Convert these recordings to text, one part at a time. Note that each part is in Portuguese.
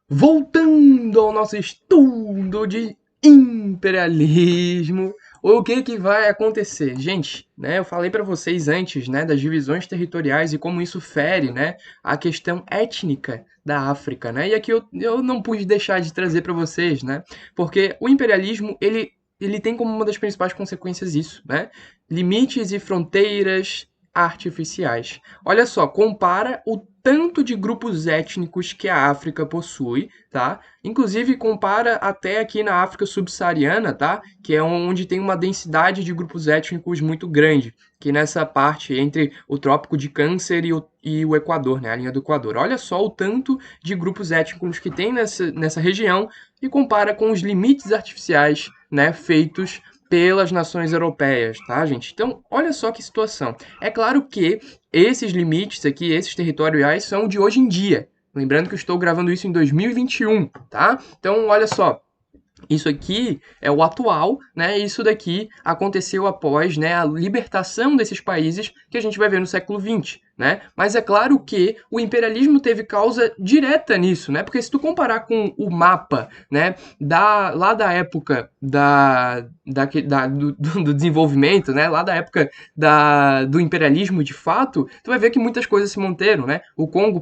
Voltando ao nosso estudo de imperialismo, o que que vai acontecer? Gente, né, eu falei para vocês antes, né, das divisões territoriais e como isso fere, né, a questão étnica da África, né? E aqui eu não pude deixar de trazer para vocês, né? Porque o imperialismo, ele tem como uma das principais consequências isso, né? Limites e fronteiras artificiais. Olha só, compara o tanto de grupos étnicos que a África possui, tá? Inclusive compara até aqui na África subsaariana, tá? Que é onde tem uma densidade de grupos étnicos muito grande, que nessa parte entre o Trópico de Câncer e o Equador, né? A linha do Equador. Olha só o tanto de grupos étnicos que tem nessa região e compara com os limites artificiais, né? Feitos pelas nações europeias, tá, gente? Então, olha só que situação. É claro que esses limites aqui, esses territoriais, são de hoje em dia. Lembrando que eu estou gravando isso em 2021, tá? Então, olha só. Isso aqui é o atual, né? Isso daqui aconteceu após, né, a libertação desses países que a gente vai ver no século XX, né? Mas é claro que o imperialismo teve causa direta nisso, né? Porque se tu comparar com o mapa, né, lá da época do desenvolvimento, né, lá da época do imperialismo de fato, tu vai ver que muitas coisas se manteram, né? O Congo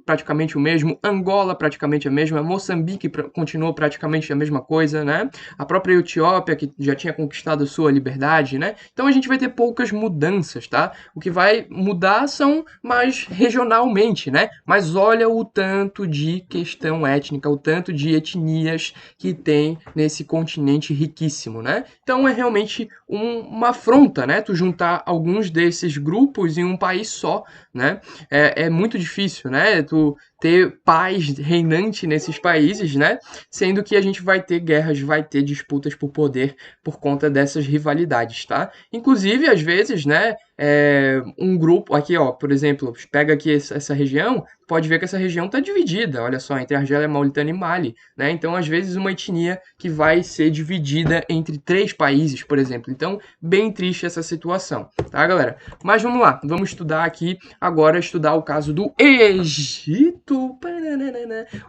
praticamente o mesmo, Angola praticamente a mesma, Moçambique continuou praticamente a mesma coisa, né? A própria Etiópia, que já tinha conquistado sua liberdade, né? Então a gente vai ter poucas mudanças, tá? O que vai mudar são mais regionalmente, né? Mas olha o tanto de questão étnica, o tanto de etnias que tem nesse continente riquíssimo, né? Então é realmente uma afronta, né? Tu juntar alguns desses grupos em um país só, né? É muito difícil, né? Tu ter paz reinante nesses países, né? Sendo que a gente vai ter guerras, vai ter disputas por poder por conta dessas rivalidades, tá? Inclusive, às vezes, né? Um grupo, aqui ó, por exemplo, pega aqui essa região, pode ver que essa região está dividida, olha só, entre Argélia, Mauritânia e Mali, né? Então, às vezes, uma etnia que vai ser dividida entre três países, por exemplo. Então, bem triste essa situação, tá, galera? Mas vamos lá, vamos estudar aqui agora, estudar o caso do Egito.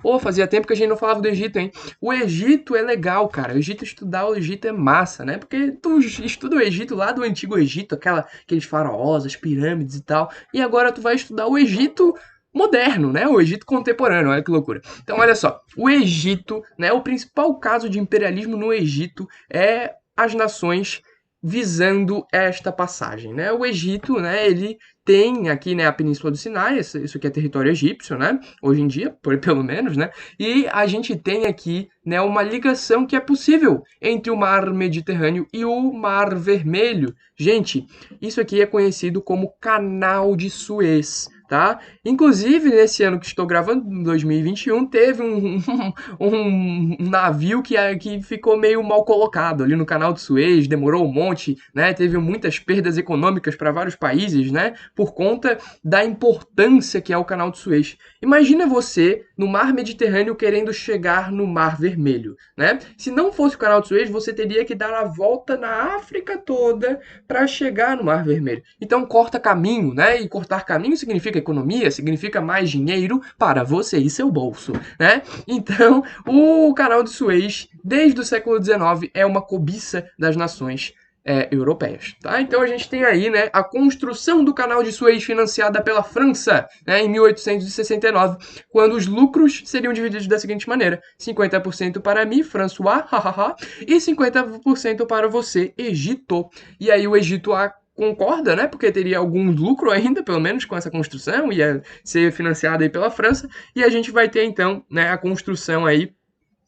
Ô, fazia tempo que a gente não falava do Egito, hein? O Egito é legal, cara. Estudar o Egito é massa, né? Porque tu estuda o Egito lá do Antigo Egito, aqueles faraós, as pirâmides e tal. E agora tu vai estudar o Egito moderno, né? O Egito contemporâneo, olha que loucura. Então, olha só, o Egito, né? O principal caso de imperialismo no Egito é as nações visando esta passagem, né? O Egito, né? Ele tem aqui, né, a Península do Sinai, isso aqui é território egípcio, né? Hoje em dia, pelo menos, né? E a gente tem aqui, né, uma ligação que é possível entre o Mar Mediterrâneo e o Mar Vermelho. Gente, isso aqui é conhecido como Canal de Suez, tá? Inclusive, nesse ano que estou gravando, em 2021, teve um navio que ficou meio mal colocado ali no Canal de Suez, demorou um monte, né? Teve muitas perdas econômicas para vários países, né? Por conta da importância que é o Canal de Suez. Imagina você no Mar Mediterrâneo querendo chegar no Mar Vermelho, né? Se não fosse o Canal de Suez, você teria que dar a volta na África toda para chegar no Mar Vermelho. Então corta caminho, né? E cortar caminho significa economia, significa mais dinheiro para você e seu bolso, né? Então, o Canal de Suez, desde o século XIX, é uma cobiça das nações europeias, tá? Então a gente tem aí, né, a construção do Canal de Suez financiada pela França, né, em 1869, quando os lucros seriam divididos da seguinte maneira: 50% para mim, François, hahaha, e 50% para você, Egito. E aí o Egito concorda, né? Porque teria algum lucro ainda, pelo menos, com essa construção, ia ser financiada aí pela França, e a gente vai ter então, né, a construção aí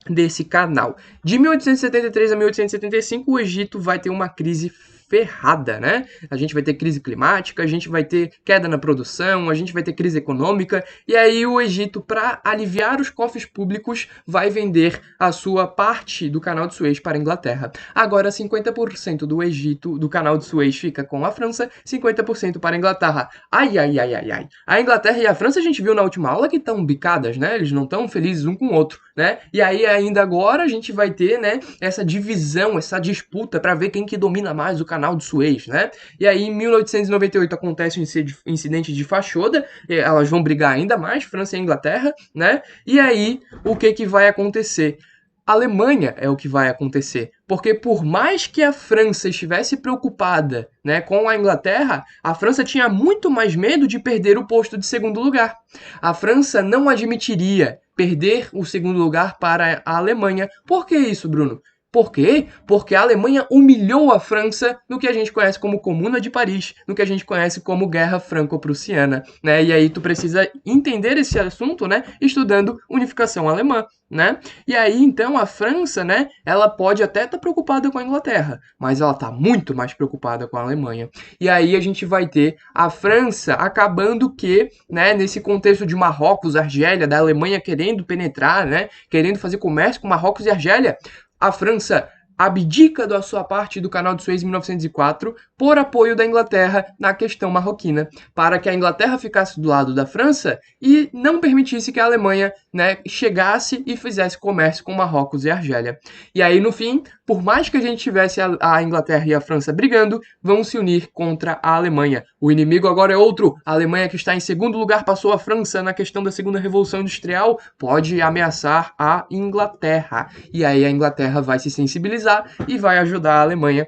desse canal. De 1873 a 1875, o Egito vai ter uma crise ferrada, né? A gente vai ter crise climática, a gente vai ter queda na produção, a gente vai ter crise econômica, e aí o Egito, para aliviar os cofres públicos, vai vender a sua parte do canal de Suez para a Inglaterra. Agora, 50% do Egito, do canal de Suez, fica com a França, 50% para a Inglaterra. Ai, ai, ai, ai, ai. A Inglaterra e a França, a gente viu na última aula que estão bicadas, né? Eles não estão felizes um com o outro. né? E aí ainda agora a gente vai ter, né, essa divisão, essa disputa para ver quem que domina mais o canal de Suez, né? E aí em 1898 acontece um incidente de Fachoda, elas vão brigar ainda mais, França e Inglaterra, né? E aí o que que vai acontecer? A Alemanha é o que vai acontecer, porque por mais que a França estivesse preocupada, né, com a Inglaterra, a França tinha muito mais medo de perder o posto de segundo lugar. A França não admitiria perder o segundo lugar para a Alemanha. Por que isso, Bruno? Por quê? Porque a Alemanha humilhou a França no que a gente conhece como Comuna de Paris, no que a gente conhece como Guerra Franco-Prussiana, né? E aí tu precisa entender esse assunto, né, estudando unificação alemã, né? E aí então a França, né, ela pode até estar preocupada com a Inglaterra, mas ela está muito mais preocupada com a Alemanha. E aí a gente vai ter a França acabando que, né, nesse contexto de Marrocos, Argélia, da Alemanha querendo penetrar, né, querendo fazer comércio com Marrocos e Argélia, a França abdica da sua parte do Canal de Suez em 1904 por apoio da Inglaterra na questão marroquina, para que a Inglaterra ficasse do lado da França e não permitisse que a Alemanha, né, chegasse e fizesse comércio com Marrocos e Argélia. E aí, no fim, por mais que a gente tivesse a Inglaterra e a França brigando, vão se unir contra a Alemanha. O inimigo agora é outro. A Alemanha, que está em segundo lugar, passou a França na questão da segunda Revolução Industrial, pode ameaçar a Inglaterra. E aí a Inglaterra vai se sensibilizar e vai ajudar a Alemanha.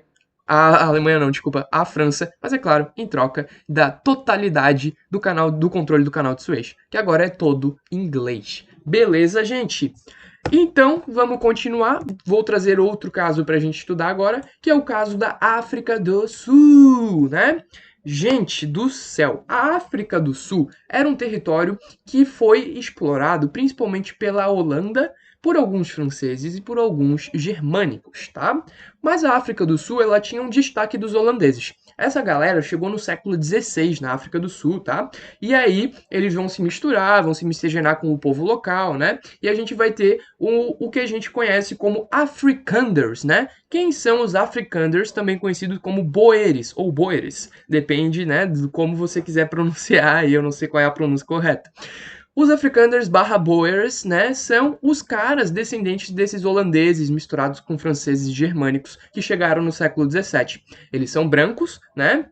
A Alemanha não, desculpa, a França, mas é claro, em troca da totalidade do controle do canal de Suez, que agora é todo inglês. Beleza, gente? Então, vamos continuar. Vou trazer outro caso para a gente estudar agora, que é o caso da África do Sul, né? Gente do céu, a África do Sul era um território que foi explorado principalmente pela Holanda, por alguns franceses e por alguns germânicos, tá? Mas a África do Sul, ela tinha um destaque dos holandeses. Essa galera chegou no século XVI na África do Sul, tá? E aí eles vão se misturar, vão se miscigenar com o povo local, né? E a gente vai ter o que a gente conhece como Afrikanders, né? Quem são os Afrikanders, também conhecidos como Boeres ou Boeres? Depende, né, de como você quiser pronunciar, e eu não sei qual é a pronúncia correta. Os Afrikanders barra Boers, né, são os caras descendentes desses holandeses misturados com franceses germânicos que chegaram no século XVII. Eles são brancos, né,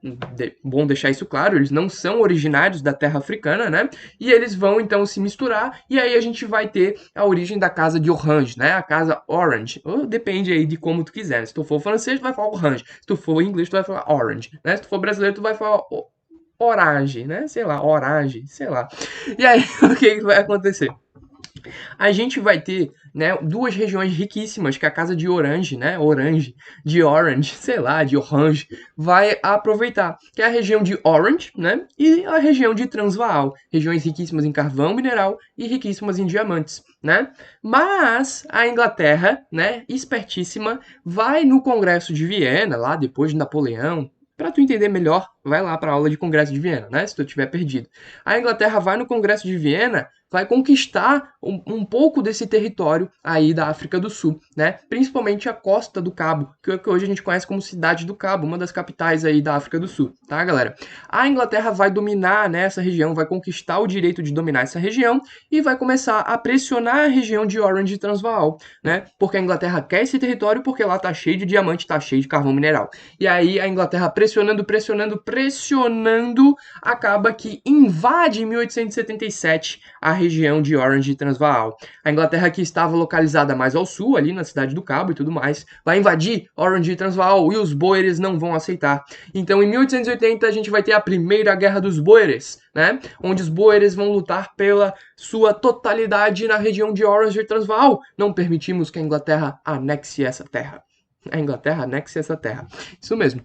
bom deixar isso claro, eles não são originários da terra africana, né, e eles vão então se misturar, e aí a gente vai ter a origem da casa de Orange, né, a casa Orange, ou depende aí de como tu quiser, se tu for francês tu vai falar Orange, se tu for inglês tu vai falar Orange, né, se tu for brasileiro tu vai falar Orange, né? Sei lá, Orange, sei lá. E aí, o que vai acontecer? A gente vai ter, né, duas regiões riquíssimas que a casa de Orange, né, de Orange, sei lá, de Orange, vai aproveitar, que é a região de Orange, né, e a região de Transvaal, regiões riquíssimas em carvão mineral e riquíssimas em diamantes, né? Mas a Inglaterra, né, espertíssima, vai no Congresso de Viena, lá depois de Napoleão. Para tu entender melhor, vai lá para a aula de Congresso de Viena, né? Se tu tiver perdido. A Inglaterra vai no Congresso de Viena, vai conquistar um pouco desse território aí da África do Sul, né? Principalmente a Costa do Cabo, que hoje a gente conhece como Cidade do Cabo, uma das capitais aí da África do Sul, tá, galera? A Inglaterra vai dominar, né, essa região, vai conquistar o direito de dominar essa região e vai começar a pressionar a região de Orange e Transvaal, né? Porque a Inglaterra quer esse território porque lá tá cheio de diamante, tá cheio de carvão mineral. E aí a Inglaterra pressionando, acaba que invade em 1877 a região de Orange e Transvaal. A Inglaterra, que estava localizada mais ao sul, ali na Cidade do Cabo e tudo mais, vai invadir Orange e Transvaal e os Boeres não vão aceitar. Então, em 1880, a gente vai ter a Primeira Guerra dos Boeres, né? Onde os Boeres vão lutar pela sua totalidade na região de Orange e Transvaal. Não permitimos que a Inglaterra anexe essa terra. A Inglaterra anexe essa terra. Isso mesmo.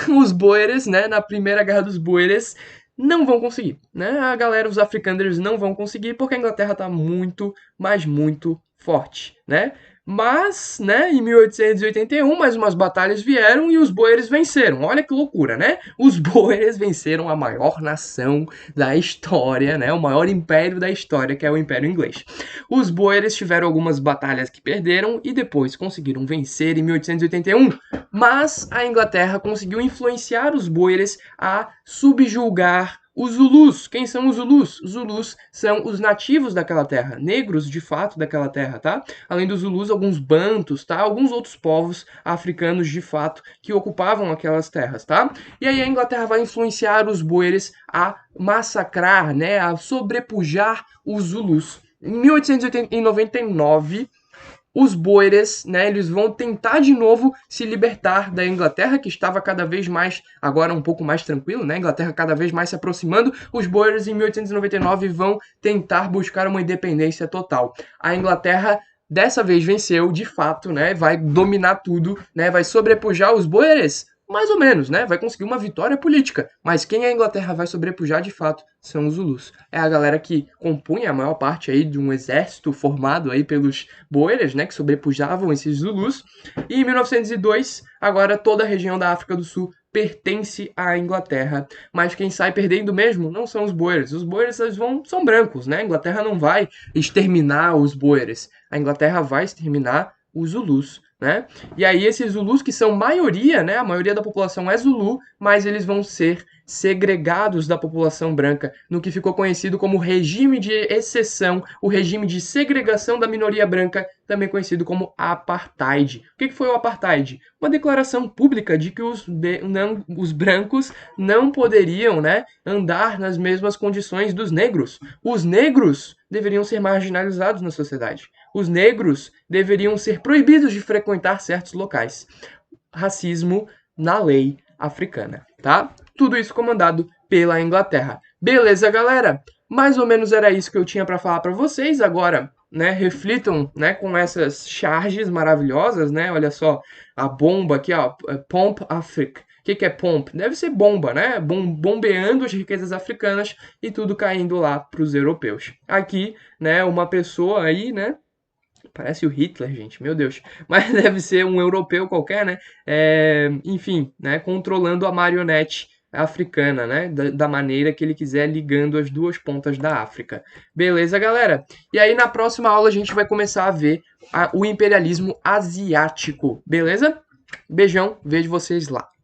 Os Boeres, né, na Primeira Guerra dos Boeres, não vão conseguir, né? A galera, os Afrikanders não vão conseguir porque a Inglaterra tá muito, mas muito forte, né? Mas, né, em 1881, mais umas batalhas vieram e os Boeres venceram. Olha que loucura, né? Os Boeres venceram a maior nação da história, né? O maior império da história, que é o Império Inglês. Os Boeres tiveram algumas batalhas que perderam e depois conseguiram vencer em 1881. Mas a Inglaterra conseguiu influenciar os Boeres a subjugar Os Zulus, quem são os Zulus? Os Zulus são os nativos daquela terra, negros de fato daquela terra, tá? Além dos Zulus, alguns Bantus, tá? Alguns outros povos africanos de fato que ocupavam aquelas terras, tá? E aí a Inglaterra vai influenciar os boeres a massacrar, né, a sobrepujar os Zulus. Em 1899, os boeres, né, eles vão tentar de novo se libertar da Inglaterra, que estava cada vez mais, agora um pouco mais tranquilo, né, a Inglaterra cada vez mais se aproximando. Os boeres em 1899 vão tentar buscar uma independência total. A Inglaterra dessa vez venceu, de fato, né, vai dominar tudo, né, vai sobrepujar os boeres, mais ou menos, né? Vai conseguir uma vitória política. Mas quem a Inglaterra vai sobrepujar de fato são os Zulus. É a galera que compunha a maior parte aí de um exército formado aí pelos boeres, né? Que sobrepujavam esses Zulus. E em 1902, agora toda a região da África do Sul pertence à Inglaterra. Mas quem sai perdendo mesmo não são os boeres. Os boeres são brancos, né? A Inglaterra não vai exterminar os boeres. A Inglaterra vai exterminar os Zulus. Né? E aí esses Zulus, que são maioria, né? A maioria da população é Zulu, mas eles vão ser segregados da população branca, no que ficou conhecido como regime de exceção, o regime de segregação da minoria branca, também conhecido como apartheid. O que foi o apartheid? Uma declaração pública de que os brancos não poderiam, né, andar nas mesmas condições dos negros. Os negros deveriam ser marginalizados na sociedade. Os negros deveriam ser proibidos de frequentar certos locais. Racismo na lei africana, tá? Tudo isso comandado pela Inglaterra. Beleza, galera? Mais ou menos era isso que eu tinha para falar para vocês. Agora, né, reflitam, né, com essas charges maravilhosas, né? Olha só, a bomba aqui, ó, Pomp Africa. O que é pomp? Deve ser bomba, né? Bombeando as riquezas africanas e tudo caindo lá para os europeus. Aqui, né, uma pessoa aí, né? Parece o Hitler, gente, meu Deus. Mas deve ser um europeu qualquer, né? Enfim, né? Controlando a marionete africana, né? Da maneira que ele quiser, ligando as duas pontas da África. Beleza, galera? E aí, na próxima aula, a gente vai começar a ver o imperialismo asiático. Beleza? Beijão, vejo vocês lá.